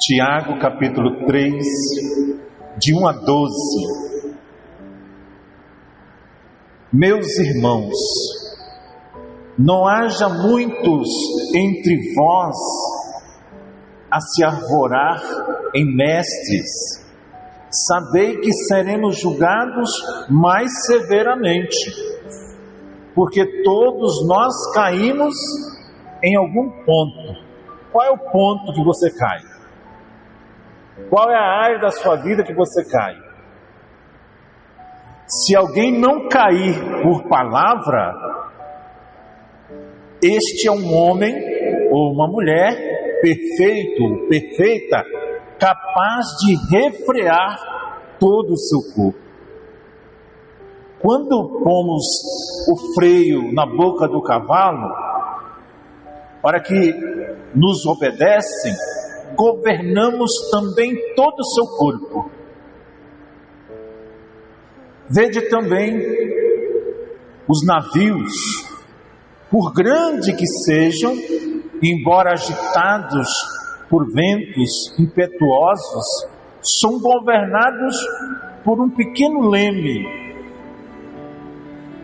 Tiago capítulo 3, de 1 a 12. Meus irmãos, não haja muitos entre vós a se arvorar em mestres. Sabei que seremos julgados mais severamente, porque todos nós caímos em algum ponto. Qual é o ponto que você cai? Qual é a área da sua vida que você cai? Se alguém não cair por palavra, este é um homem ou uma mulher perfeito, perfeita, capaz de refrear todo o seu corpo. Quando pomos o freio na boca do cavalo, para que nos obedecem, governamos também todo o seu corpo. Vede também os navios, por grande que sejam, embora agitados por ventos impetuosos, são governados por um pequeno leme,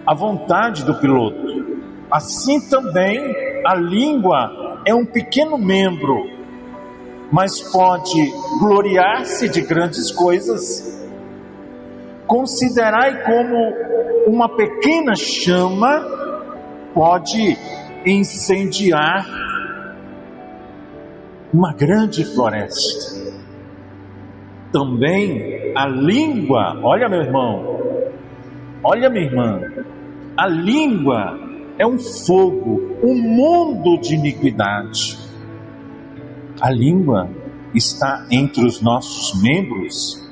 à vontade do piloto. Assim também a língua é um pequeno membro, mas pode gloriar-se de grandes coisas. Considerai como uma pequena chama pode incendiar uma grande floresta. Também a língua, olha meu irmão, olha minha irmã, a língua é um fogo, um mundo de iniquidade. A língua está entre os nossos membros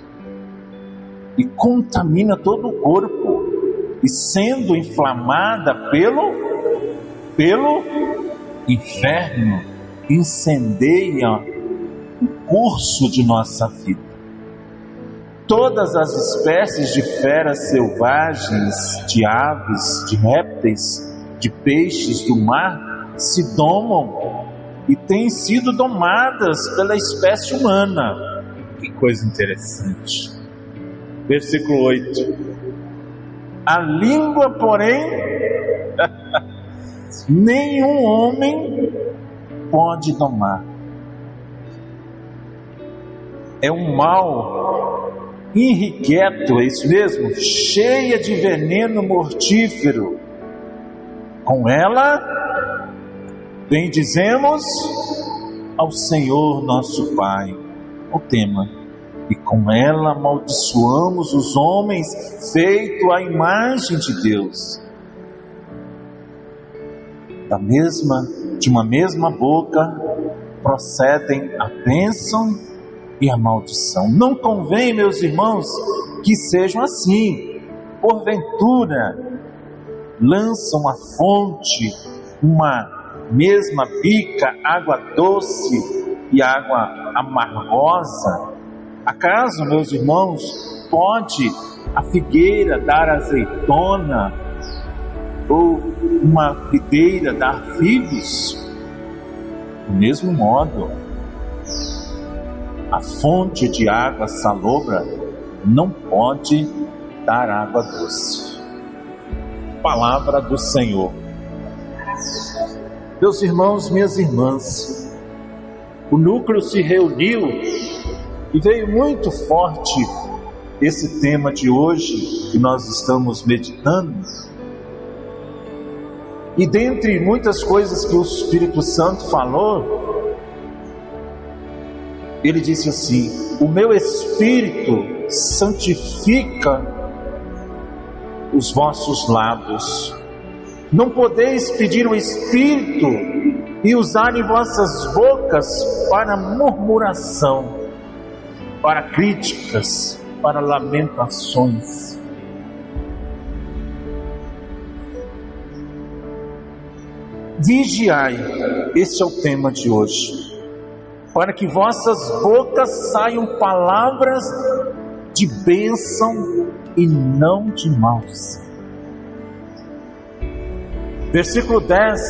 e contamina todo o corpo, e sendo inflamada pelo inferno, incendeia o curso de nossa vida. Todas as espécies de feras selvagens, de aves, de répteis, de peixes do mar se domam e têm sido domadas pela espécie humana. Que coisa interessante. Versículo 8. A língua, porém, nenhum homem pode domar. É um mal irrequieto, é isso mesmo? Cheia de veneno mortífero. Com ela, bendizemos ao Senhor nosso Pai. O tema. E com ela amaldiçoamos os homens feitos à imagem de Deus. De uma mesma boca procedem a bênção e a maldição. Não convém, meus irmãos, que sejam assim. Porventura, lançam à fonte uma mesma bica, água doce e água amargosa? Acaso, meus irmãos, pode a figueira dar azeitona ou uma videira dar figos? Do mesmo modo, a fonte de água salobra não pode dar água doce. Palavra do Senhor. Meus irmãos, minhas irmãs, o núcleo se reuniu e veio muito forte esse tema de hoje que nós estamos meditando. E dentre muitas coisas que o Espírito Santo falou, ele disse assim: o meu Espírito santifica os vossos lábios. Não podeis pedir o Espírito e usar em vossas bocas para murmuração, para críticas, para lamentações. Vigiai, esse é o tema de hoje, para que vossas bocas saiam palavras de bênção e não de maldição. Versículo 10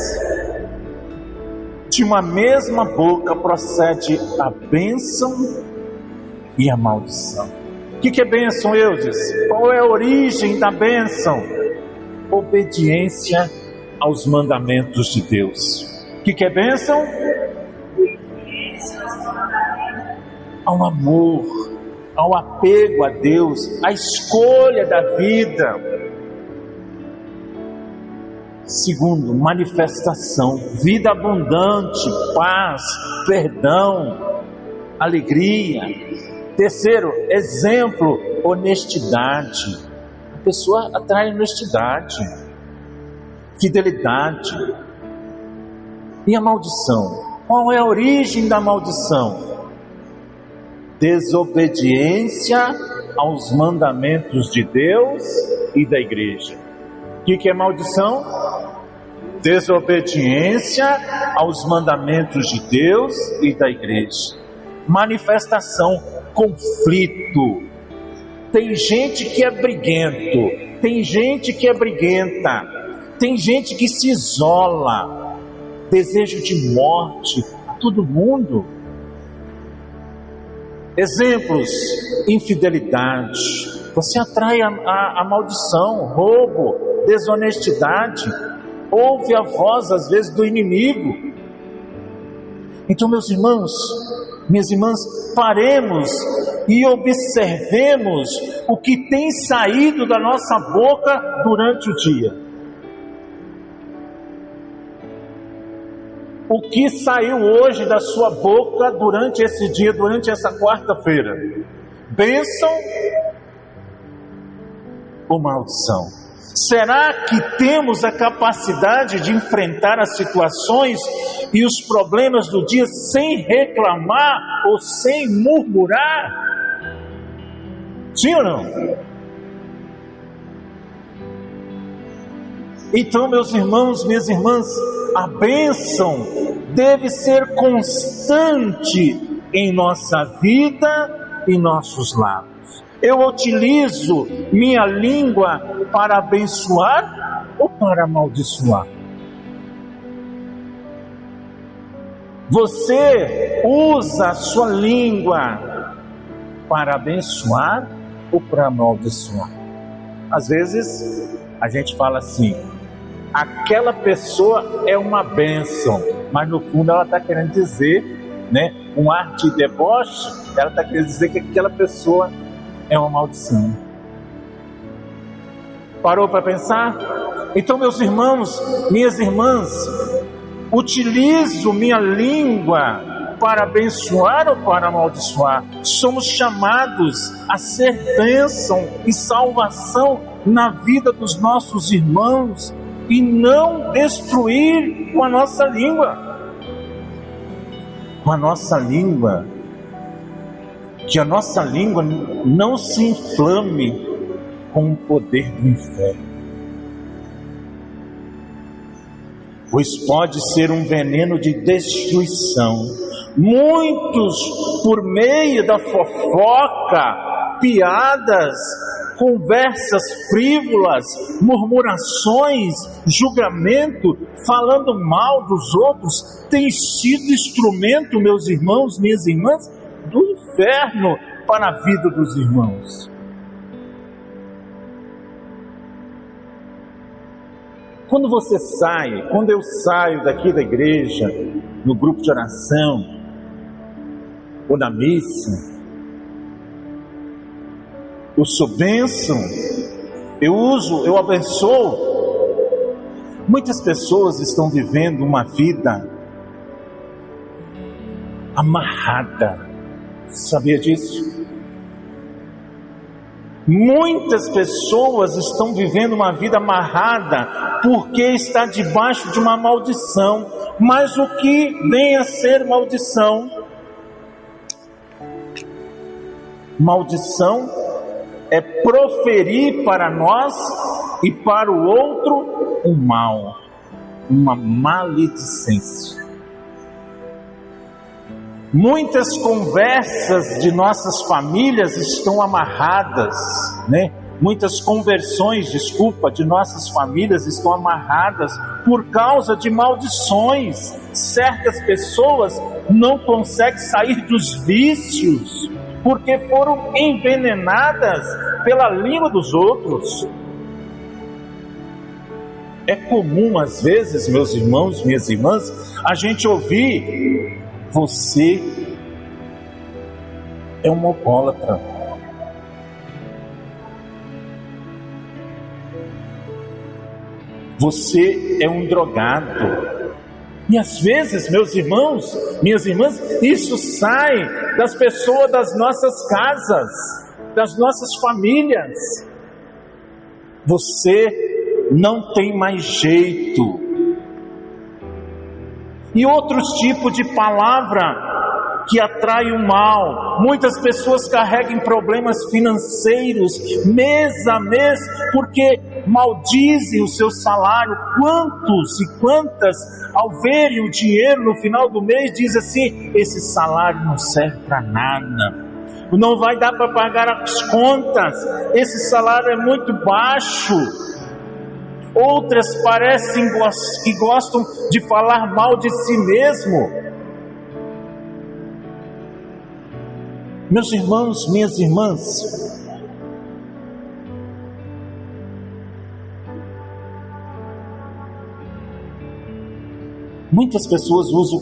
De uma mesma boca procede a bênção e a maldição. O que é bênção, Eudes? Qual é a origem da bênção? Obediência aos mandamentos de Deus. O que é bênção? Ao amor, ao apego a Deus, à escolha da vida. Segundo, manifestação, vida abundante, paz, perdão, alegria. Terceiro, exemplo, honestidade. A pessoa atrai honestidade, fidelidade. E a maldição? Qual é a origem da maldição? Desobediência aos mandamentos de Deus e da igreja. O que é maldição? Desobediência aos mandamentos de Deus e da igreja. Manifestação, conflito. Tem gente que é briguento, tem gente que é briguenta, tem gente que se isola, desejo de morte a todo mundo. Exemplos: infidelidade, você atrai a maldição, roubo, desonestidade, ouve a voz às vezes do inimigo. Então, meus irmãos, minhas irmãs, paremos e observemos o que tem saído da nossa boca durante o dia. O que saiu hoje da sua boca durante esse dia, durante essa quarta-feira? Bênção ou maldição? Será que temos a capacidade de enfrentar as situações e os problemas do dia sem reclamar ou sem murmurar? Sim ou não? Então, meus irmãos, minhas irmãs, a bênção deve ser constante em nossa vida e nossos lábios. Eu utilizo minha língua para abençoar ou para amaldiçoar? Você usa a sua língua para abençoar ou para amaldiçoar? Às vezes a gente fala assim: aquela pessoa é uma bênção, mas no fundo ela está querendo dizer, um ar de deboche, ela está querendo dizer que aquela pessoa é uma maldição. Parou para pensar? Então, meus irmãos, minhas irmãs, utilizo minha língua para abençoar ou para amaldiçoar? Somos chamados a ser bênção e salvação na vida dos nossos irmãos, e não destruir com a nossa língua. Com a nossa língua, que a nossa língua não se inflame com o poder do inferno, pois pode ser um veneno de destruição. Muitos, por meio da fofoca, piadas, conversas frívolas, murmurações, julgamento, falando mal dos outros, tem sido instrumento, meus irmãos, minhas irmãs, do inferno para a vida dos irmãos. Quando eu saio daqui da igreja, no grupo de oração, ou na missa, eu sou bênção, eu abençoo. Muitas pessoas estão vivendo uma vida amarrada. Sabia disso? Muitas pessoas estão vivendo uma vida amarrada porque está debaixo de uma maldição. Mas o que vem a ser maldição? Maldição é proferir para nós e para o outro um mal, uma maledicência. Muitas conversas de nossas famílias estão amarradas, Muitas conversões, de nossas famílias estão amarradas por causa de maldições. Certas pessoas não conseguem sair dos vícios porque foram envenenadas pela língua dos outros. É comum às vezes, meus irmãos, minhas irmãs, a gente ouvir: você é um alcoólatra. Você é um drogado. E às vezes, meus irmãos, minhas irmãs, isso sai das pessoas das nossas casas, das nossas famílias. Você não tem mais jeito. E outros tipos de palavra que atrai o mal. Muitas pessoas carregam problemas financeiros mês a mês porque maldizem o seu salário. Quantos e quantas, ao verem o dinheiro no final do mês, dizem assim: esse salário não serve para nada, não vai dar para pagar as contas, esse salário é muito baixo. Outras parecem que gostam de falar mal de si mesmo. Meus irmãos, minhas irmãs, muitas pessoas usam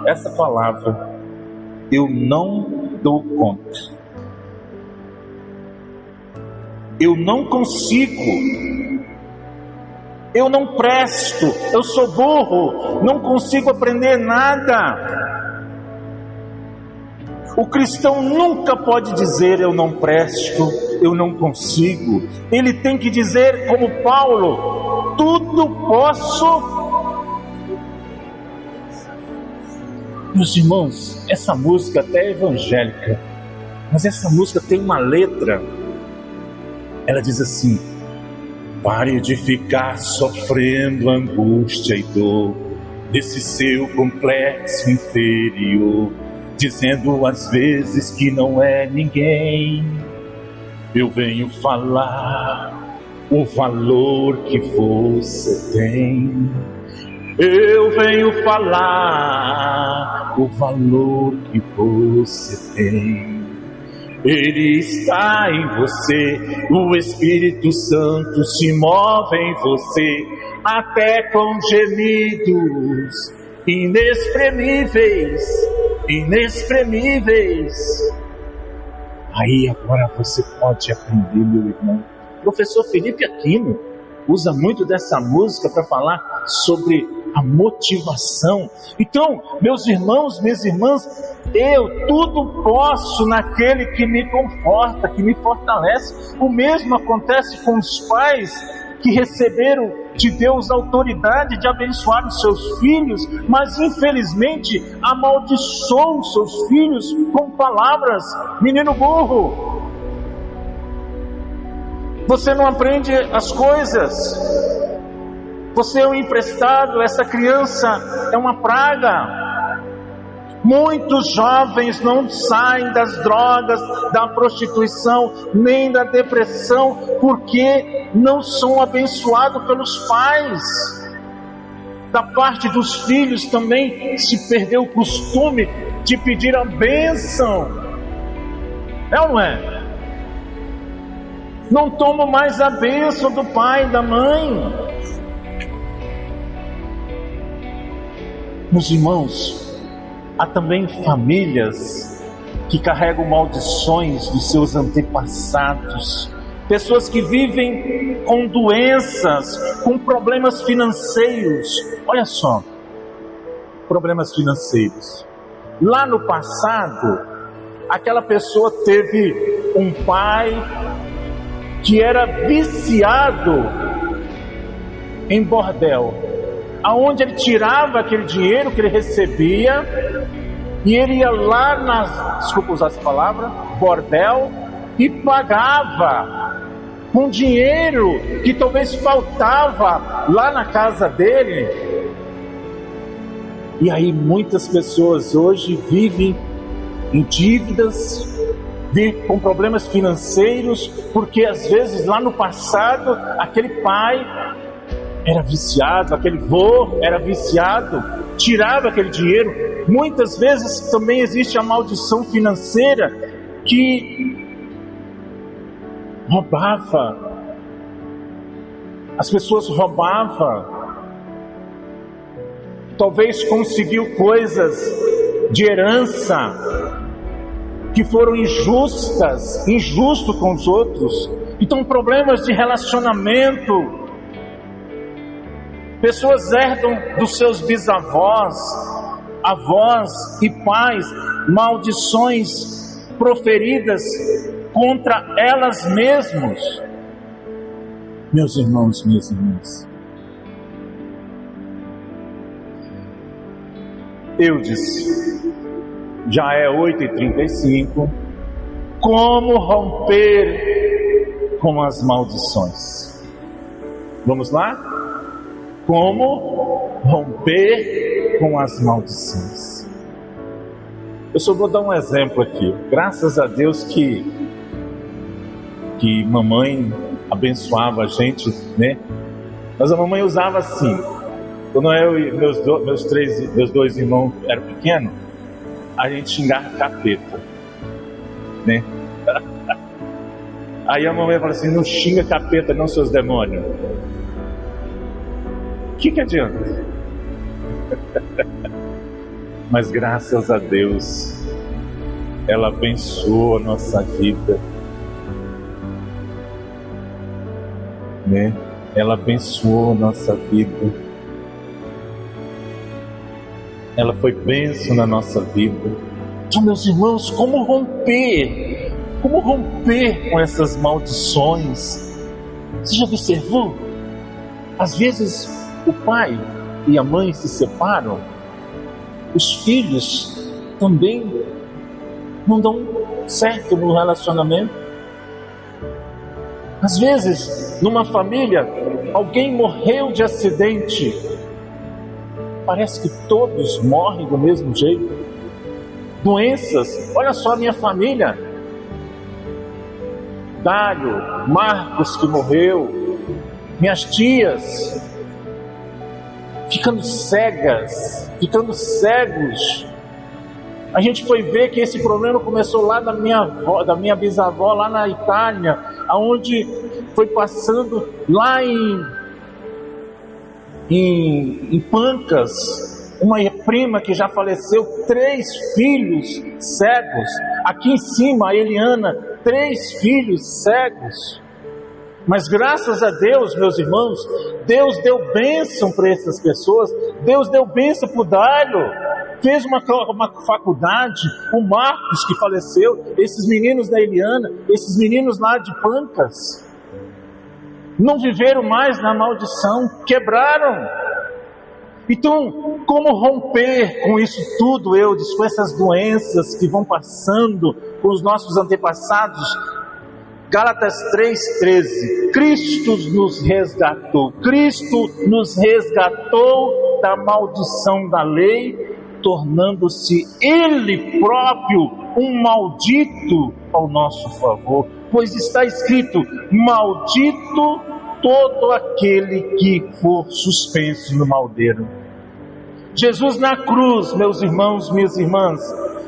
essa palavra: eu não dou conta, eu não consigo, eu não presto, eu sou burro, não consigo aprender nada. O cristão nunca pode dizer eu não presto, eu não consigo. Ele tem que dizer como Paulo: tudo posso. Meus irmãos, essa música até é evangélica, mas essa música tem uma letra. Ela diz assim: pare de ficar sofrendo angústia e dor desse seu complexo inferior, dizendo às vezes que não é ninguém. Eu venho falar o valor que você tem. Eu venho falar o valor que você tem. Ele está em você, o Espírito Santo se move em você, até com gemidos inexprimíveis. Aí agora você pode aprender, meu irmão. O professor Felipe Aquino usa muito dessa música para falar sobre a motivação. Então, meus irmãos, minhas irmãs, eu tudo posso naquele que me conforta, que me fortalece. O mesmo acontece com os pais que receberam de Deus a autoridade de abençoar os seus filhos, mas infelizmente amaldiçoam os seus filhos com palavras: menino burro, você não aprende as coisas, você é um emprestado, essa criança é uma praga. Muitos jovens não saem das drogas, da prostituição, nem da depressão, porque não são abençoados pelos pais. Da parte dos filhos também se perdeu o costume de pedir a bênção. É ou não é? Não tomam mais a bênção do pai e da mãe. Meus irmãos, há também famílias que carregam maldições dos seus antepassados. Pessoas que vivem com doenças, com problemas financeiros. Olha só, problemas financeiros. Lá no passado, aquela pessoa teve um pai que era viciado em bordel, aonde ele tirava aquele dinheiro que ele recebia e ele ia lá desculpa usar essa palavra, bordel, e pagava com dinheiro que talvez faltava lá na casa dele. E aí muitas pessoas hoje vivem em dívidas, vir com problemas financeiros, porque às vezes lá no passado aquele pai era viciado, aquele vô era viciado, tirava aquele dinheiro. Muitas vezes também existe a maldição financeira que roubava. As pessoas roubavam. Talvez conseguiu coisas de herança que foram injusto com os outros. Então, problemas de relacionamento. Pessoas herdam dos seus bisavós, avós e pais maldições proferidas contra elas mesmas. Meus irmãos, minhas irmãs, eu disse, já é 8h35, como romper com as maldições? Vamos lá? Como romper com as maldições? Eu só vou dar um exemplo aqui. Graças a Deus que mamãe abençoava a gente, né? Mas a mamãe usava assim. Quando eu e meus dois irmãos eram pequenos, a gente xingava capeta, né? Aí a mamãe fala assim: não xinga capeta não, seus demônios. O que adianta? Mas graças a Deus, ela abençoou a nossa vida, né? Ela abençoou a nossa vida. Ela foi bênção na nossa vida. Então, meus irmãos, como romper? Como romper com essas maldições? Você já observou? Às vezes o pai e a mãe se separam, os filhos também não dão certo no relacionamento. Às vezes, numa família, alguém morreu de acidente. Parece que todos morrem do mesmo jeito. Doenças, olha só a minha família. Dário, Marcos que morreu, minhas tias, ficando cegas, ficando cegos. A gente foi ver que esse problema começou lá da minha bisavó, lá na Itália, aonde foi passando lá em Pancas, uma prima que já faleceu, 3 filhos cegos. Aqui em cima, a Eliana, 3 filhos cegos. Mas graças a Deus, meus irmãos, Deus deu bênção para essas pessoas. Deus deu bênção para o Dário, fez uma faculdade. O Marcos que faleceu, esses meninos da Eliana, esses meninos lá de Pancas, não viveram mais na maldição, quebraram. Então, como romper com isso tudo, Eudes, com essas doenças que vão passando com os nossos antepassados? Gálatas 3,13, Cristo nos resgatou. Cristo nos resgatou da maldição da lei, tornando-se Ele próprio um maldito ao nosso favor. Pois está escrito: maldito todo aquele que for suspenso no maldeiro. Jesus na cruz, meus irmãos, minhas irmãs,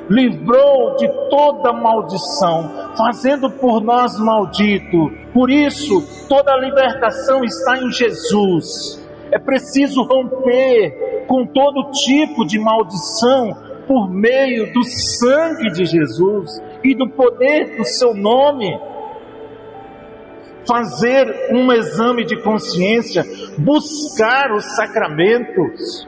livrou de toda maldição, fazendo por nós maldito. Por isso, toda a libertação está em Jesus. É preciso romper com todo tipo de maldição por meio do sangue de Jesus e do poder do seu nome. Fazer um exame de consciência, buscar os sacramentos.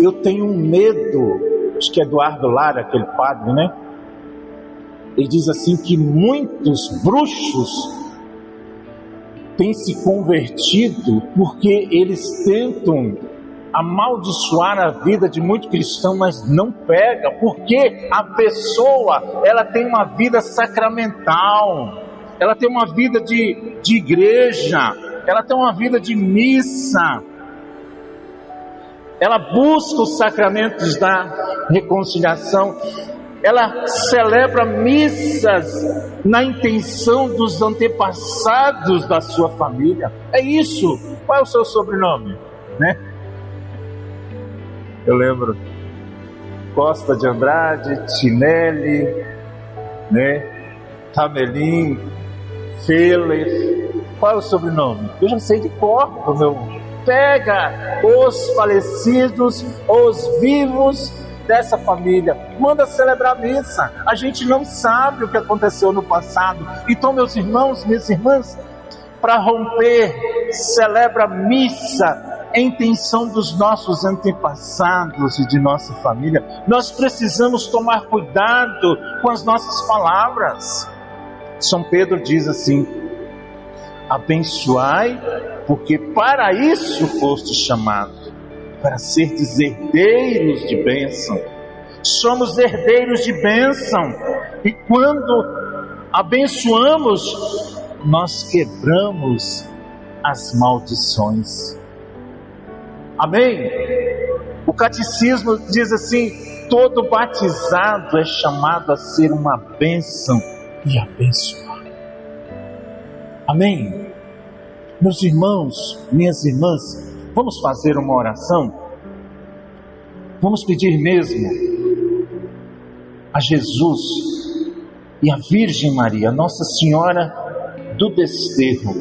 Eu tenho um medo. Acho que é Eduardo Lara, aquele padre, né? Ele diz assim que muitos bruxos têm se convertido porque eles tentam amaldiçoar a vida de muito cristão, mas não pega, porque a pessoa, ela tem uma vida sacramental, ela tem uma vida de igreja, ela tem uma vida de missa. ela busca os sacramentos da reconciliação, ela celebra missas na intenção dos antepassados da sua família. É isso. Qual é o seu sobrenome? Né? Eu lembro Costa de Andrade, Tinelli, né? Tamelin, Feller. Qual é o sobrenome? Eu já sei de cor, meu. Pega os falecidos, os vivos dessa família, manda celebrar a missa. A gente não sabe o que aconteceu no passado. Então, meus irmãos, minhas irmãs, para romper, celebra a missa em intenção dos nossos antepassados e de nossa família. Nós precisamos tomar cuidado com as nossas palavras. São Pedro diz assim: abençoai, porque para isso foste chamado, para seres herdeiros de bênção. Somos herdeiros de bênção, e quando abençoamos, nós quebramos as maldições. Amém? O catecismo diz assim: todo batizado é chamado a ser uma bênção e abençoar. Amém? Meus irmãos, minhas irmãs, vamos fazer uma oração? Vamos pedir mesmo a Jesus e a Virgem Maria, Nossa Senhora do Desterro,